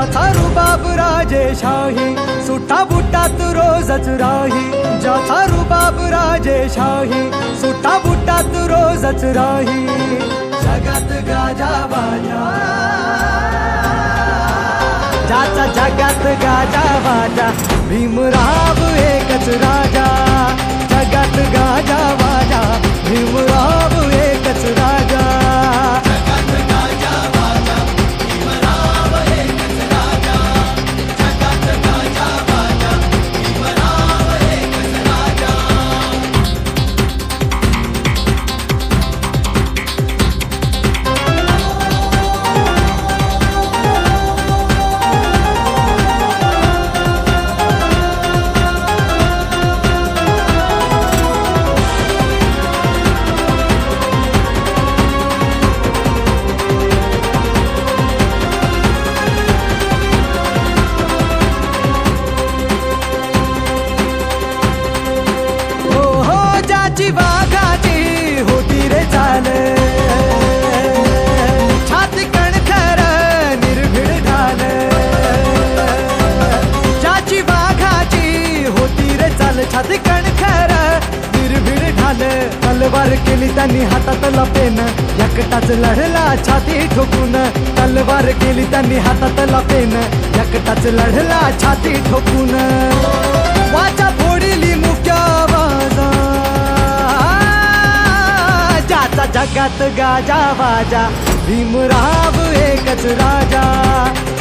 ज्याचा रुबाब राजेशाही सुट्टा बुट्टात रोजच राही ज्याचा रुबाब राजेशाही सुट्टा बुट्टात रोजच राही जगात गाजा बाजा ज्याचा जगात गाजा बाजा भीमराव एकच राजा जगात गाजा बाजा भीमराव एकच राजा वाघाची होती रे चाल छाती कणखर निर्भीड ढाल ज्याची वाघाची होती रे चाल छाती कणखर निर्भीड ढाल तलवार केली त्यांनी हातात लपेन एकटाच लढला छाती ठोकून तलवार केली त्यांनी हातात लपेन एकटाच लढला छाती ठोकून वाचा फोडली मुक्या आवाजा ज्याचा जगात गाजा बाजा भीमराव एकच राजा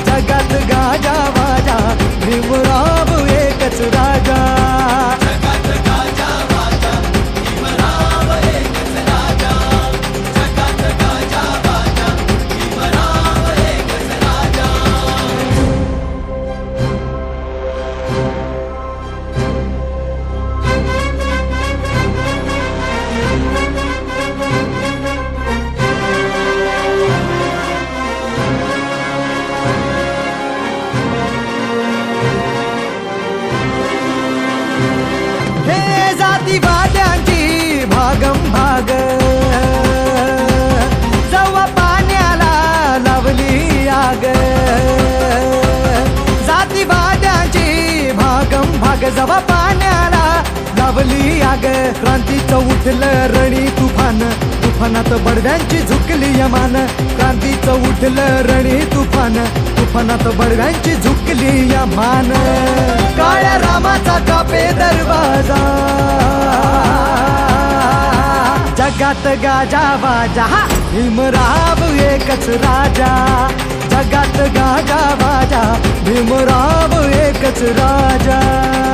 जगात गाजा बाजा भीमराव एकच राजा जगात गाजा बाजा भीमराव एकच राजा जगात गाजा बाजा भीमराव एकच राजा जातीवाद्यांची भागम भाग जवा पाण्याला लावली आग जातीवाद्यांची भागम भाग जवा पाण्याला लावली आग क्रांतीचं उठलं रणी तुफान तुफानात बडव्यांची झुकली यमान क्रांतीचं उठलं रणी तुफान तुफानात बडव्यांची झुकली यमान काळ्या रामाचा कापे दरवाजा जगात गाजा बाजा भीमराव एकच राजा जगात गाजा बाजा भीमराव एकच राजा